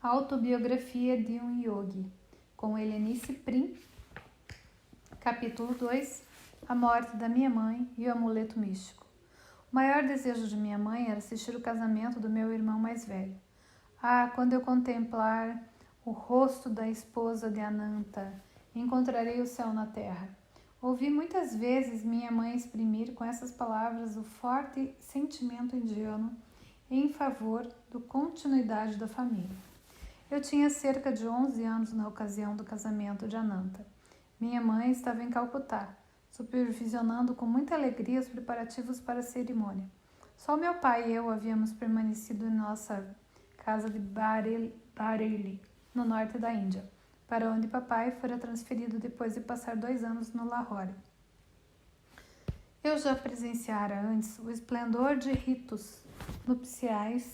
Autobiografia de um Yogi, com Helenice Prim, capítulo 2, A morte da minha mãe e o amuleto místico. O maior desejo de minha mãe era assistir o casamento do meu irmão mais velho. Quando eu contemplar o rosto da esposa de Ananta, encontrarei o céu na terra. Ouvi muitas vezes minha mãe exprimir com essas palavras o forte sentimento indiano em favor da continuidade da família. Eu tinha cerca de 11 anos na ocasião do casamento de Ananta. Minha mãe estava em Calcutá, supervisionando com muita alegria os preparativos para a cerimônia. Só meu pai e eu havíamos permanecido em nossa casa de Bareilly, no norte da Índia, para onde papai fora transferido depois de passar 2 anos no Lahore. Eu já presenciara antes o esplendor de ritos nupciais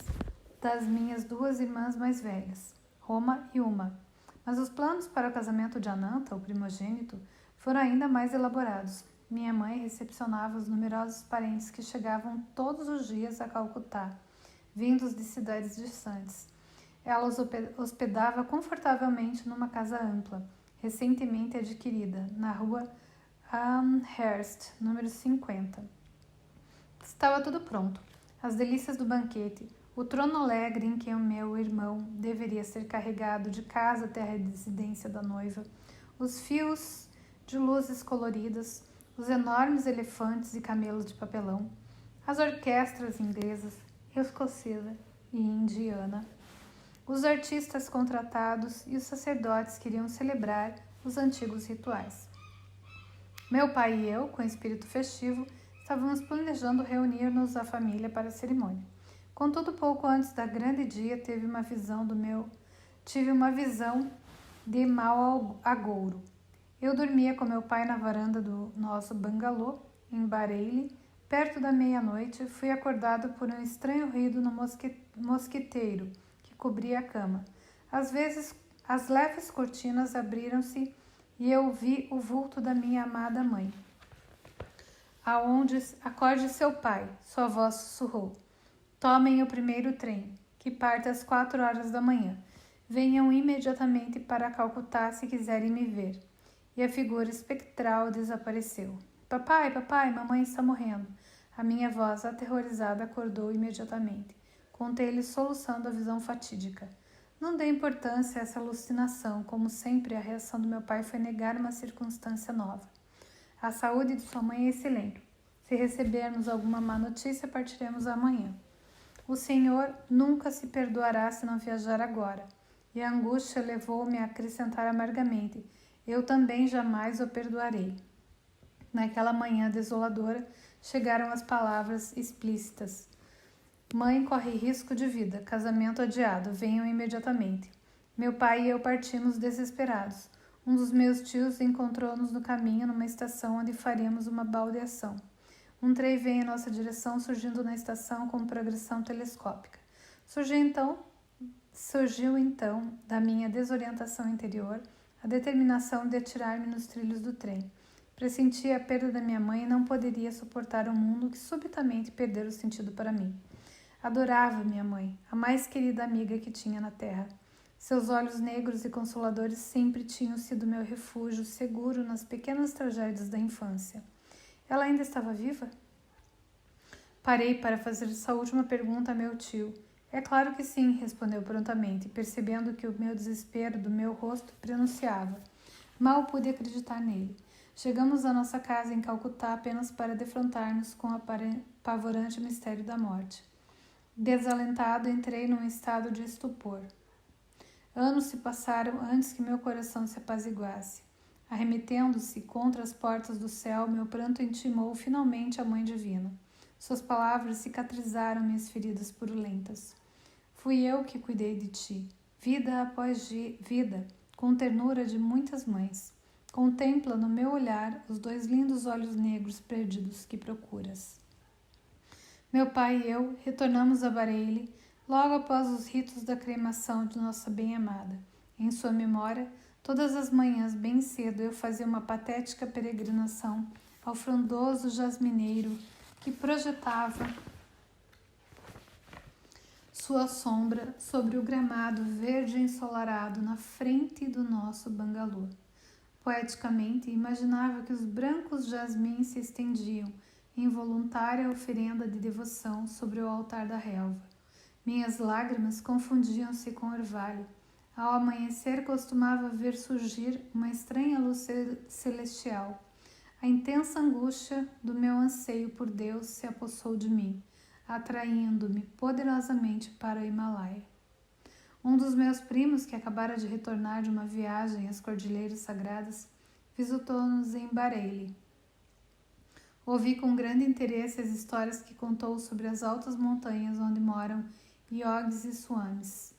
das minhas 2 irmãs mais velhas, Roma e Uma, mas os planos para o casamento de Ananta, o primogênito, foram ainda mais elaborados. Minha mãe recepcionava os numerosos parentes que chegavam todos os dias a Calcutá, vindos de cidades distantes. Ela os hospedava confortavelmente numa casa ampla, recentemente adquirida, na rua Amherst, número 50. Estava tudo pronto. As delícias do banquete, o trono alegre em que o meu irmão deveria ser carregado de casa até a residência da noiva, os fios de luzes coloridas, os enormes elefantes e camelos de papelão, as orquestras inglesas, escocesa e indiana, os artistas contratados e os sacerdotes que iriam celebrar os antigos rituais. Meu pai e eu, com espírito festivo, estávamos planejando reunir-nos à família para a cerimônia. Contudo, pouco antes da grande dia, tive uma visão de mau agouro. Eu dormia com meu pai na varanda do nosso bangalô, em Bareilly. Perto da meia-noite, fui acordado por um estranho ruído no mosquiteiro que cobria a cama. Às vezes, as leves cortinas abriram-se e eu vi o vulto da minha amada mãe. Acorde seu pai, sua voz sussurrou. Tomem o primeiro trem, que parte às 4 horas da manhã. Venham imediatamente para Calcutá se quiserem me ver. E a figura espectral desapareceu. Papai, papai, mamãe está morrendo. A minha voz aterrorizada acordou imediatamente. Contei-lhe soluçando a visão fatídica. Não dei importância a essa alucinação. Como sempre, a reação do meu pai foi negar uma circunstância nova. A saúde de sua mãe é excelente. Se recebermos alguma má notícia, partiremos amanhã. O Senhor nunca se perdoará se não viajar agora. E a angústia levou-me a acrescentar amargamente. Eu também jamais o perdoarei. Naquela manhã desoladora, chegaram as palavras explícitas. Mãe corre risco de vida, casamento adiado, venham imediatamente. Meu pai e eu partimos desesperados. Um dos meus tios encontrou-nos no caminho numa estação onde faríamos uma baldeação. Um trem veio em nossa direção, surgindo na estação com progressão telescópica. Surgiu então, da minha desorientação interior, a determinação de atirar-me nos trilhos do trem. Pressentia a perda da minha mãe e não poderia suportar um mundo que subitamente perdera o sentido para mim. Adorava minha mãe, a mais querida amiga que tinha na terra. Seus olhos negros e consoladores sempre tinham sido meu refúgio seguro nas pequenas tragédias da infância. Ela ainda estava viva? Parei para fazer essa última pergunta a meu tio. É claro que sim, respondeu prontamente, percebendo que o meu desespero do meu rosto pronunciava. Mal pude acreditar nele. Chegamos à nossa casa em Calcutá apenas para defrontar-nos com o apavorante mistério da morte. Desalentado, entrei num estado de estupor. Anos se passaram antes que meu coração se apaziguasse. Arremetendo-se contra as portas do céu, meu pranto intimou finalmente a Mãe Divina. Suas palavras cicatrizaram minhas feridas purulentas. Fui eu que cuidei de ti, vida após vida, com ternura de muitas mães. Contempla no meu olhar os 2 lindos olhos negros perdidos que procuras. Meu pai e eu retornamos a Bareilly logo após os ritos da cremação de nossa bem-amada. Em sua memória, todas as manhãs, bem cedo, eu fazia uma patética peregrinação ao frondoso jasmineiro que projetava sua sombra sobre o gramado verde ensolarado na frente do nosso bangalô. Poeticamente, imaginava que os brancos jasmins se estendiam em voluntária oferenda de devoção sobre o altar da relva. Minhas lágrimas confundiam-se com orvalho. Ao amanhecer, costumava ver surgir uma estranha luz celestial. A intensa angústia do meu anseio por Deus se apossou de mim, atraindo-me poderosamente para o Himalaia. Um dos meus primos, que acabara de retornar de uma viagem às Cordilheiras Sagradas, visitou-nos em Bareilly. Ouvi com grande interesse as histórias que contou sobre as altas montanhas onde moram yogis e swamis.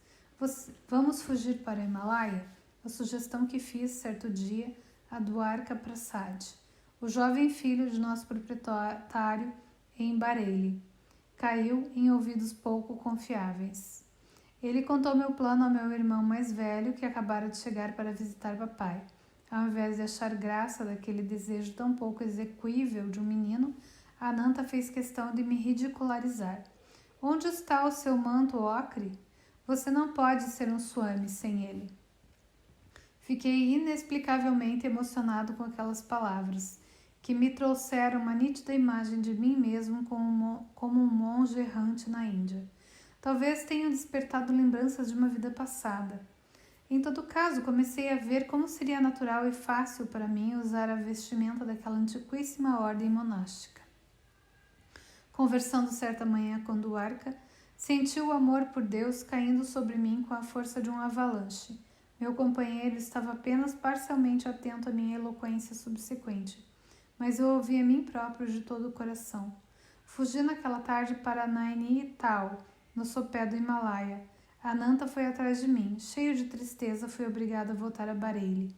Vamos fugir para o Himalaia? A sugestão que fiz certo dia a Dwarka Prasad, o jovem filho de nosso proprietário em Bareilly, caiu em ouvidos pouco confiáveis. Ele contou meu plano ao meu irmão mais velho, que acabara de chegar para visitar papai. Ao invés de achar graça daquele desejo tão pouco execuível de um menino, a Ananta fez questão de me ridicularizar. Onde está o seu manto ocre? Você não pode ser um swami sem ele. Fiquei inexplicavelmente emocionado com aquelas palavras, que me trouxeram uma nítida imagem de mim mesmo como um monge errante na Índia. Talvez tenham despertado lembranças de uma vida passada. Em todo caso, comecei a ver como seria natural e fácil para mim usar a vestimenta daquela antiquíssima ordem monástica. Conversando certa manhã com Dwarka, senti o amor por Deus caindo sobre mim com a força de um avalanche. Meu companheiro estava apenas parcialmente atento à minha eloquência subsequente, mas eu ouvi a mim próprio de todo o coração. Fugi naquela tarde para Nainital, no sopé do Himalaia. Ananta foi atrás de mim. Cheio de tristeza, fui obrigada a voltar a Bareilly.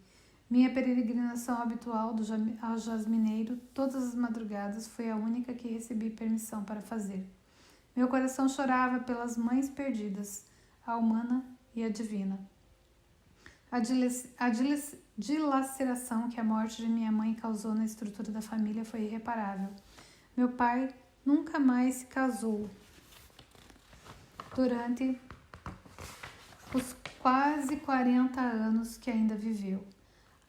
Minha peregrinação habitual ao jasmineiro, todas as madrugadas, foi a única que recebi permissão para fazer. Meu coração chorava pelas mães perdidas, a humana e a divina. A dilaceração que a morte de minha mãe causou na estrutura da família foi irreparável. Meu pai nunca mais se casou durante os quase 40 anos que ainda viveu.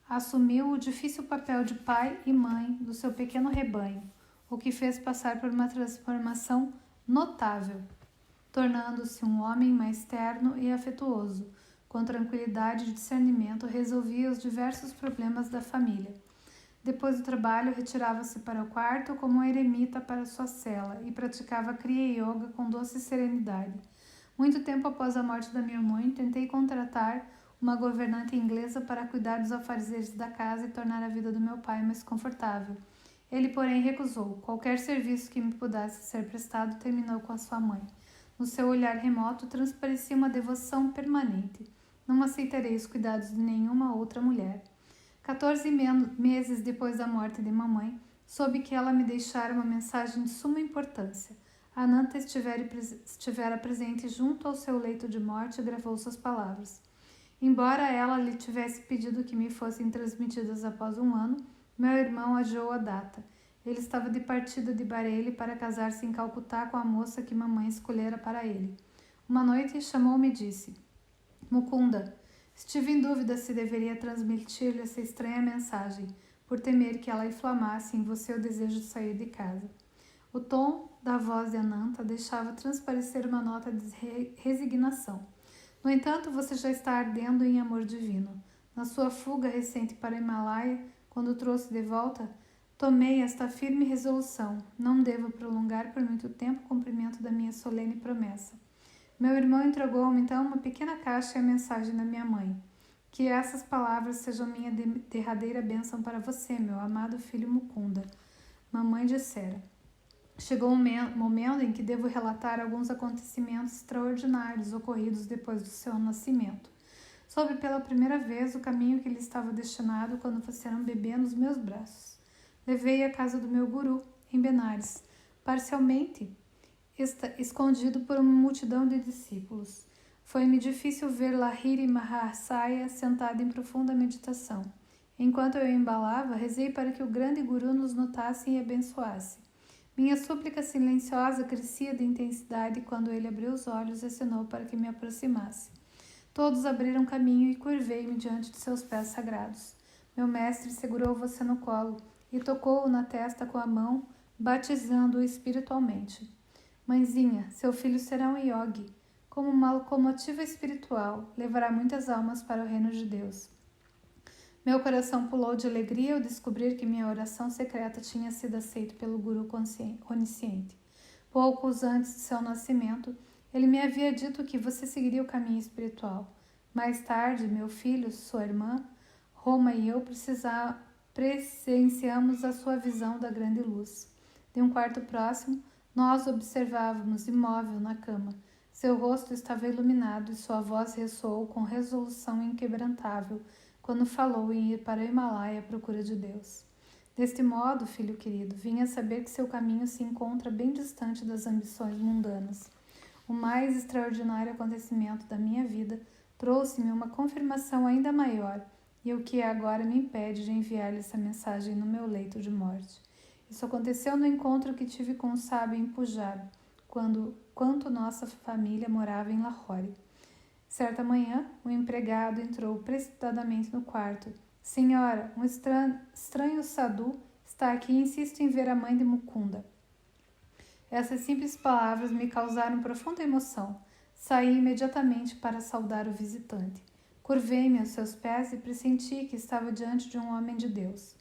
Assumiu o difícil papel de pai e mãe do seu pequeno rebanho, o que fez passar por uma transformação notável, tornando-se um homem mais terno e afetuoso. Com tranquilidade e discernimento, resolvia os diversos problemas da família. Depois do trabalho, retirava-se para o quarto como um eremita para sua cela e praticava Kriya Yoga com doce serenidade. Muito tempo após a morte da minha mãe, tentei contratar uma governanta inglesa para cuidar dos afazeres da casa e tornar a vida do meu pai mais confortável. Ele, porém, recusou. Qualquer serviço que me pudesse ser prestado terminou com a sua mãe. No seu olhar remoto transparecia uma devoção permanente. Não aceitarei os cuidados de nenhuma outra mulher. 14 meses depois da morte de mamãe, soube que ela me deixara uma mensagem de suma importância. Ananta estivera presente junto ao seu leito de morte e gravou suas palavras. Embora ela lhe tivesse pedido que me fossem transmitidas após 1 ano, meu irmão adiou a data. Ele estava de partida de Bareilly para casar-se em Calcutá com a moça que mamãe escolhera para ele. Uma noite chamou-me e disse: Mukunda, estive em dúvida se deveria transmitir-lhe essa estranha mensagem, por temer que ela inflamasse em você o desejo de sair de casa. O tom da voz de Ananta deixava transparecer uma nota de resignação. No entanto, você já está ardendo em amor divino. Na sua fuga recente para o Himalaia, quando trouxe de volta, tomei esta firme resolução. Não devo prolongar por muito tempo o cumprimento da minha solene promessa. Meu irmão entregou-me então uma pequena caixa e a mensagem da minha mãe. Que essas palavras sejam minha derradeira bênção para você, meu amado filho Mukunda. Mamãe dissera. Chegou um momento em que devo relatar alguns acontecimentos extraordinários ocorridos depois do seu nascimento. Soube pela primeira vez o caminho que lhe estava destinado quando você era um bebê nos meus braços. Levei-a à casa do meu guru, em Benares, parcialmente escondido por uma multidão de discípulos. Foi-me difícil ver Lahiri Mahasaya sentada em profunda meditação. Enquanto eu embalava, rezei para que o grande guru nos notasse e abençoasse. Minha súplica silenciosa crescia de intensidade quando ele abriu os olhos e acenou para que me aproximasse. Todos abriram caminho e curvei-me diante de seus pés sagrados. Meu mestre segurou você no colo e tocou-o na testa com a mão, batizando-o espiritualmente. Mãezinha, seu filho será um yogi. Como uma locomotiva espiritual, levará muitas almas para o reino de Deus. Meu coração pulou de alegria ao descobrir que minha oração secreta tinha sido aceita pelo Guru onisciente. Poucos antes de seu nascimento, ele me havia dito que você seguiria o caminho espiritual. Mais tarde, meu filho, sua irmã, Roma e eu presenciamos a sua visão da grande luz. De um quarto próximo, nós observávamos imóvel na cama. Seu rosto estava iluminado e sua voz ressoou com resolução inquebrantável quando falou em ir para o Himalaia à procura de Deus. Deste modo, filho querido, vim a saber que seu caminho se encontra bem distante das ambições mundanas. O mais extraordinário acontecimento da minha vida trouxe-me uma confirmação ainda maior, e o que agora me impede de enviar-lhe essa mensagem no meu leito de morte. Isso aconteceu no encontro que tive com o sábio em Punjab, quando nossa família morava em Lahore. Certa manhã, um empregado entrou precipitadamente no quarto. Senhora, um estranho sadhu está aqui e insiste em ver a mãe de Mukunda. Essas simples palavras me causaram profunda emoção. Saí imediatamente para saudar o visitante. Curvei-me aos seus pés e pressenti que estava diante de um homem de Deus.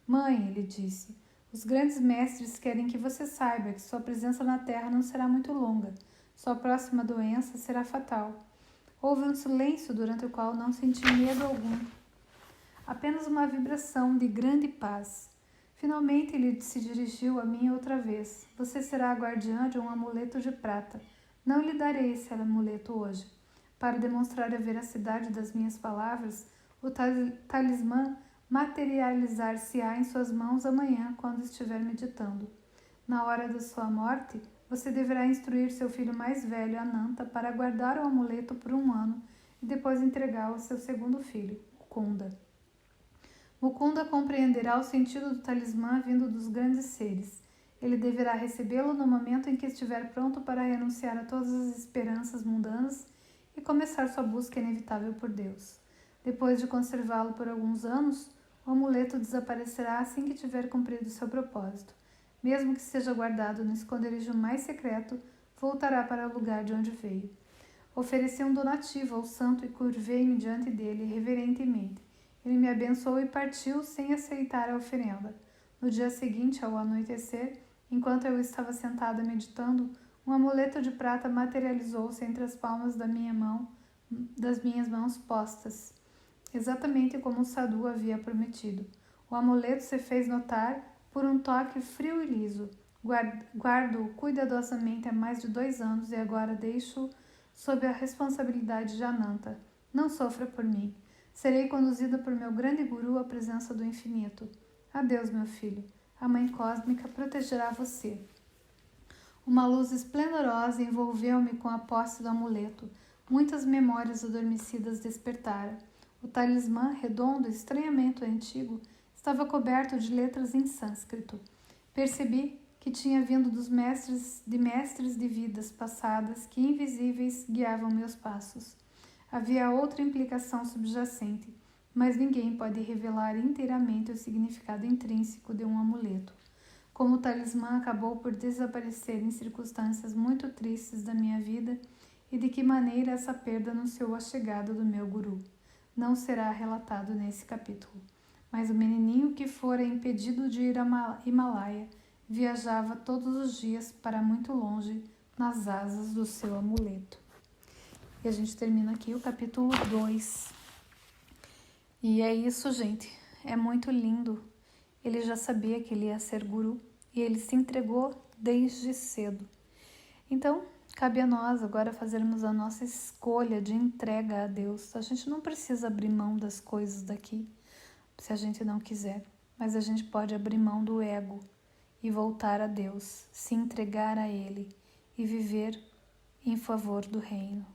Mãe, ele disse, os grandes mestres querem que você saiba que sua presença na Terra não será muito longa. Sua próxima doença será fatal. Houve um silêncio durante o qual não senti medo algum. Apenas uma vibração de grande paz. Finalmente ele se dirigiu a mim outra vez. Você será a guardiã de um amuleto de prata. Não lhe darei esse amuleto hoje. Para demonstrar a veracidade das minhas palavras, o talismã materializar-se-á em suas mãos amanhã, quando estiver meditando. Na hora da sua morte, você deverá instruir seu filho mais velho, Ananta, para guardar o amuleto por 1 ano e depois entregá-lo ao seu segundo filho, Mukunda. Mukunda compreenderá o sentido do talismã vindo dos grandes seres. Ele deverá recebê-lo no momento em que estiver pronto para renunciar a todas as esperanças mundanas e começar sua busca inevitável por Deus. Depois de conservá-lo por alguns anos, o amuleto desaparecerá assim que tiver cumprido seu propósito. Mesmo que seja guardado no esconderijo mais secreto, voltará para o lugar de onde veio. Ofereci um donativo ao santo e curvei-me diante dele reverentemente. Ele me abençoou e partiu sem aceitar a oferenda. No dia seguinte, ao anoitecer, enquanto eu estava sentada meditando, um amuleto de prata materializou-se entre as palmas das minhas mãos postas, exatamente como o sadhu havia prometido. O amuleto se fez notar por um toque frio e liso. Guardo-o cuidadosamente há mais de 2 anos e agora deixo-o sob a responsabilidade de Ananta. Não sofra por mim. Serei conduzida por meu grande guru à presença do infinito. Adeus, meu filho. A Mãe Cósmica protegerá você. Uma luz esplendorosa envolveu-me com a posse do amuleto. Muitas memórias adormecidas despertaram. O talismã, redondo e estranhamente antigo, estava coberto de letras em sânscrito. Percebi que tinha vindo dos mestres de vidas passadas que invisíveis guiavam meus passos. Havia outra implicação subjacente, mas ninguém pode revelar inteiramente o significado intrínseco de um amuleto. Como o talismã acabou por desaparecer em circunstâncias muito tristes da minha vida e de que maneira essa perda anunciou a chegada do meu guru, não será relatado nesse capítulo. Mas o menininho que fora impedido de ir a Himalaia viajava todos os dias para muito longe nas asas do seu amuleto. E a gente termina aqui o capítulo 2. E é isso, gente. É muito lindo. Ele já sabia que ele ia ser guru e ele se entregou desde cedo. Então, cabe a nós agora fazermos a nossa escolha de entrega a Deus. A gente não precisa abrir mão das coisas daqui, se a gente não quiser, mas a gente pode abrir mão do ego e voltar a Deus, se entregar a Ele e viver em favor do reino.